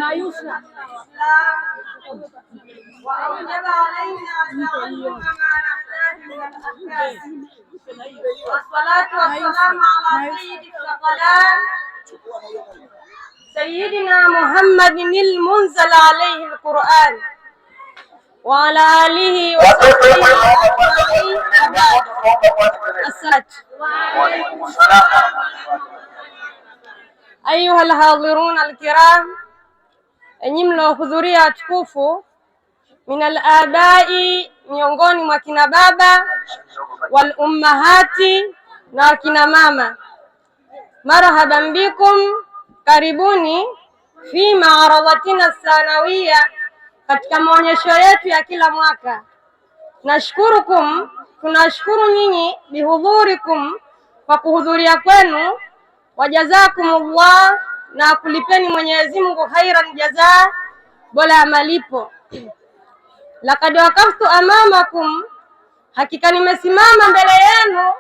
ما يسرع وأوجب علينا تعلم ما نحتاج من الأحكام. والصلاة والسلام على سيد الثقلان سيدنا محمد المنزل عليه القرآن وعلى آله وصحبه أجمعين. أيها الحاضرون الكرام, enyi mlohudhuria tukufu, min al-abai, miongoni mwa kina baba, wal ummahati, na kina mama, marhaban bikum, karibuni fi ma'aradatina sanawiya, katika maonyesho yetu ya kila mwaka. Nashkurukum, tunashukuru nyinyi, bihudhurikum, kwa kuhudhuria kwenu, wajazakumullah, na kulipeni Mwenyezi Mungu khairan jazaa, bora ya malipo. Laqad waqaftu amamakum, hakika nimesimama mbele yenu,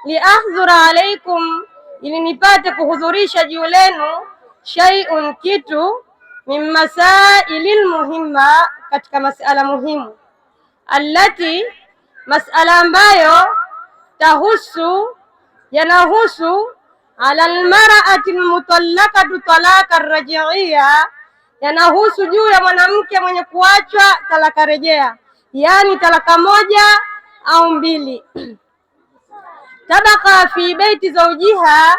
liahdhura alaikum, ili nipate kuhudhurisha juu lenu, shay'un, kitu, min masailil muhimma, katika masala muhimu, allati, masala ambayo, tahusu, yanahusu, ala almar'ati almutallaqatu talaqa raj'iyya, yanahusu juu ya mwanamke mwenye kuachwa talaka rejea, yani talaka moja au mbili. Tabaka fi baiti zawjiha,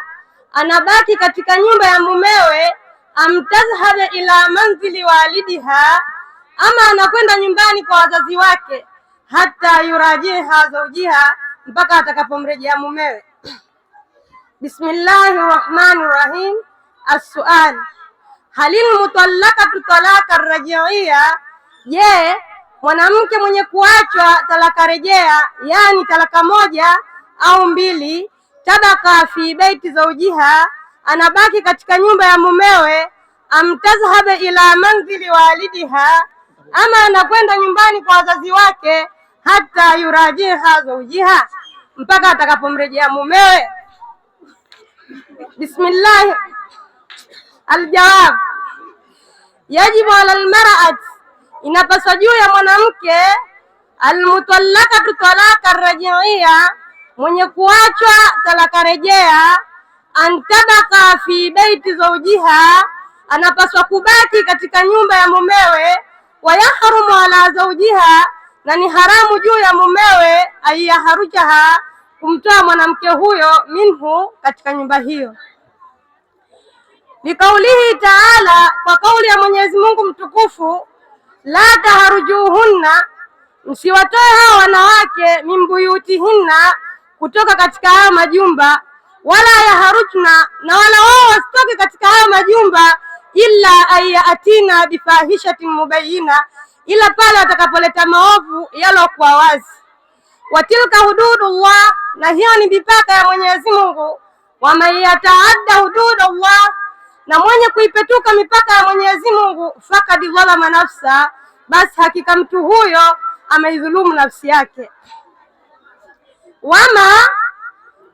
anabaki katika nyumba ya mumewe, amtazhaba ila manzili walidiha, ama anakwenda nyumbani kwa wazazi wake, hata yurajiha zawjiha, mpaka atakapomrejea mumewe. Bismillahir Rahmanir Rahim. As-su'al, halil mutallaqatu talaqa raj'iyya, je, mwanamke mwenye kuachwa talaka rejea, yani talaka moja au mbili, tabaka fi baiti zawjiha, anabaki katika nyumba ya mumewe, amtazhaba ila manzili walidiha, ama anakwenda nyumbani kwa wazazi wake, hata yurajiha zawjiha, mpaka atakapomrejea mumewe. Bismillah. Aljawab, yajibu ala almar'at, inapaswa juu ya mwanamke, almutallaqatu talaqa raj'iyya, mwenye kuachwa talaka rejea, antabaka fi baiti zawjiha, anapaswa kubaki katika nyumba ya mumewe, wa yahrumu ala zawjiha, na ni haramu juu ya mumewe, ayaharujaha, kumtoa mwanamke huyo, minhu, katika nyumba hiyo. Likaulihi taala, kwa kauli ya Mwenyezi Mungu mtukufu, la taharujuhunna, msiwatoe hao wanawake, min buyutihinna, kutoka katika hao majumba, wala yaharujna, na wala wao wasitoke katika hao majumba, illa ayatina bifahishatin mubayyina, ila pale watakapoleta maovu yalokuwa wazi. Watilka hududullah, na hiyo ni mipaka ya Mwenyezi Mungu. Wa man yataadda hududallah, na mwenye kuipetuka mipaka ya Mwenyezi Mungu, fakad dhalama nafsa, basi hakika mtu huyo ameidhulumu nafsi yake. Wama,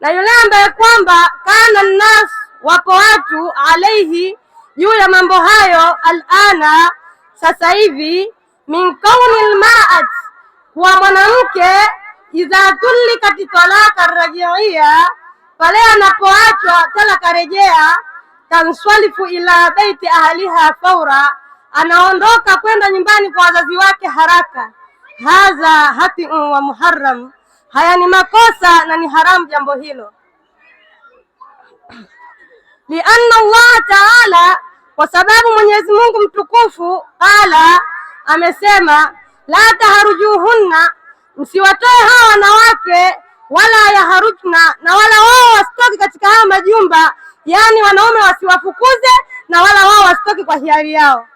na yule ambaye kwamba, kana nnas, wako watu, alaihi, juu ya mambo hayo, alana, sasa hivi, min kauni almar'at, kuwa mwanamke, idha tullikat talaqa raj'iyya, pale anapoachwa talaka rejea, tanswalifu ila baiti ahliha faura, anaondoka kwenda nyumbani kwa wazazi wake haraka. Hadha hatiun wa muharram, haya ni makosa na ni haramu jambo hilo. Lianna Allah taala, kwa sababu Mwenyezi Mungu mtukufu, qala, amesema, la taharujuhunna, msiwatoe hawa wanawake, wala yaharujna, na wala wao wasitoki katika haya majumba, yani wanaume wasiwafukuze, na wala wao wasitoki kwa hiari yao.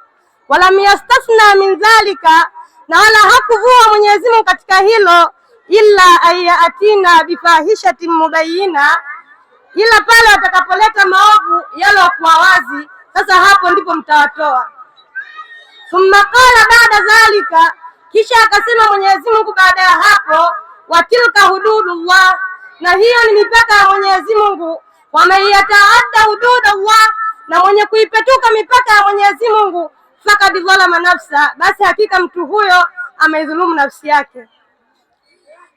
Wala miyastasna min dhalika, na wala hakuvua Mwenyezi Mungu katika hilo, illa ayatina bifahishatin mubayyina, ila pale watakapoleta maovu yalokuwa wazi, sasa hapo ndipo mtawatoa. Thumma qala baada dhalika, kisha akasema Mwenyezi Mungu baada ya hapo, watilka hududullah, na hiyo ni mipaka ya Mwenyezi Mungu. Wa man yataadda hududallah, na mwenye mwenye kuipetuka mipaka ya Mwenyezi Mungu, fakad dhalama nafsa, basi hakika mtu huyo ameidhulumu nafsi yake.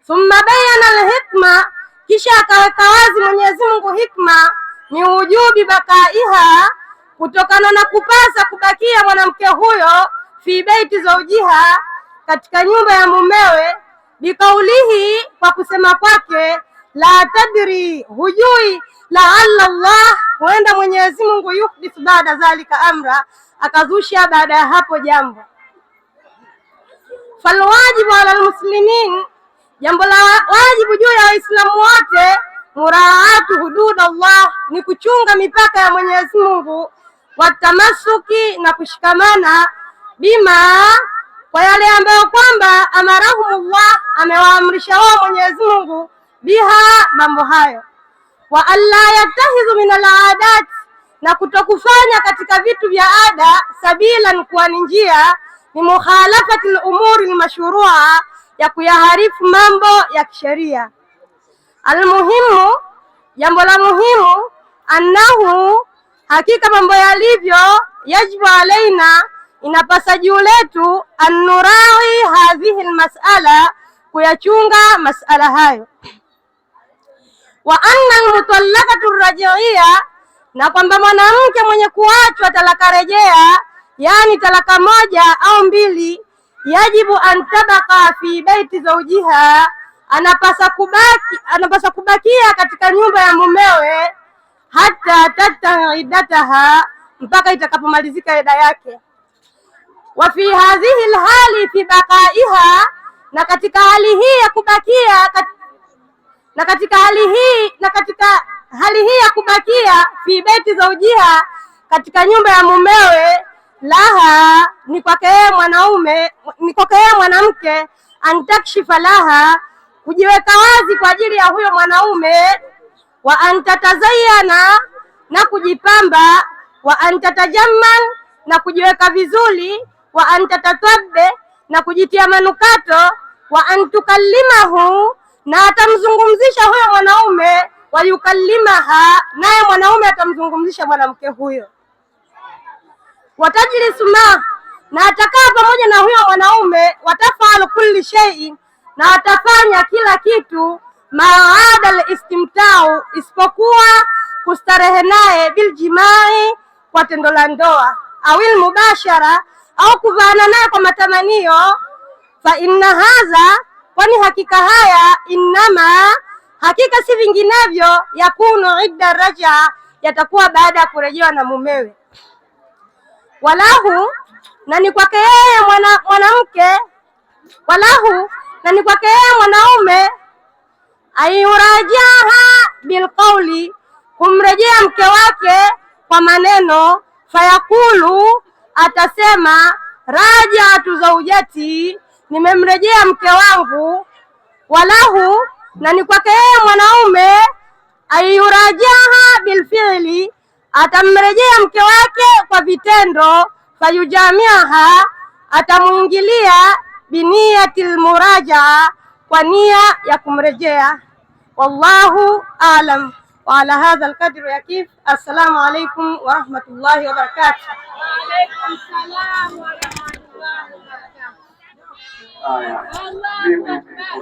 Thumma bayyana alhikma, kisha akaweka wazi Mwenyezi Mungu hikma, ni wujubi bakaiha, kutokana na kupasa kubakia mwanamke huyo, fi baiti zawjiha, katika nyumba ya mumewe, bikaulihi, kwa kusema kwake, la tadri, hujui, laalla Allah, huenda Mwenyezi Mungu yuhdithu baada dhalika amra, akazusha baada ya hapo jambo. Falwajibu ala almuslimin, jambo la wajibu juu ya Waislamu wote, muraatu hudud Allah, ni kuchunga mipaka ya Mwenyezi Mungu, watamasuki, na kushikamana, bima, kwa yale ambayo kwamba amarahumullah, amewaamrisha wao Mwenyezi Mungu, biha, mambo hayo, wa alla yattakhidhu min al-aadat, na kutokufanya katika vitu vya ada, sabilan, kuwa ni njia, ni mukhalafati al-umuri al-mashrua, ya kuyaharifu mambo ya kisheria. Almuhimu, jambo la muhimu, annahu, hakika mambo yalivyo, yajibu alaina, inapasa juu letu, annurawi hadhihi almas'ala, kuyachunga mas'ala hayo. Wa anna almutallaqatu raj'iyya, na kwamba mwanamke mwenye kuachwa talaka rejea, yani talaka moja au mbili, yajibu antabaka fi baiti zawjiha, anapasa kubakia katika nyumba ya mumewe, hata tata iddataha, mpaka itakapomalizika ida yake. Wa fi hadhihi alhali fi baqaiha, na katika hali hii ya kubakia katika hali hii ya kubakia fi baiti zawjiha, katika nyumba ya mumewe, laha, ni kwake yeye mwanamke, antakshifa laha, kujiweka wazi kwa ajili ya huyo mwanaume, wa antatazayana, na kujipamba, wa antatajammal, na kujiweka vizuri, wa antatatwabbe, na kujitia manukato, wa antukallimahu, na atamzungumzisha huyo mwanaume, wa yukallimaha, naye mwanaume atamzungumzisha mwanamke huyo, watajlisu ma, na atakaa pamoja na huyo mwanaume, watafalu kulli shay'in, na watafanya kila kitu, maada al-istimtau, isipokuwa kustarehe naye, biljimai, kwa tendo la ndoa, awil mubashara, au kuvaana naye kwa matamanio. Fa inna hadha, kwani hakika haya, innama, hakika si vinginevyo, yakunu idda raja, yatakuwa baada ya kurejewa na mumewe. Walahu, na ni kwake yeye mwanamke, walahu, na ni kwake yeye mwanaume, ayurajaha bilqauli, kumrejea mke wake kwa maneno, fayakulu, atasema, rajatu zaujati, nimemrejea mke wangu. Walahu, na ni kwake yeye mwanaume, ayurajaha bilfi'li, atamrejea mke wake kwa vitendo, fayujamiaha, atamuingilia, biniyatil murajaa, kwa nia ya kumrejea. Wallahu aalam. Wa ala hadha alqadru yakif. Assalamu alaikum wa rahmatullahi wa barakatuh. Wa alaikum salam wa rahmatullahi wa barakatuh.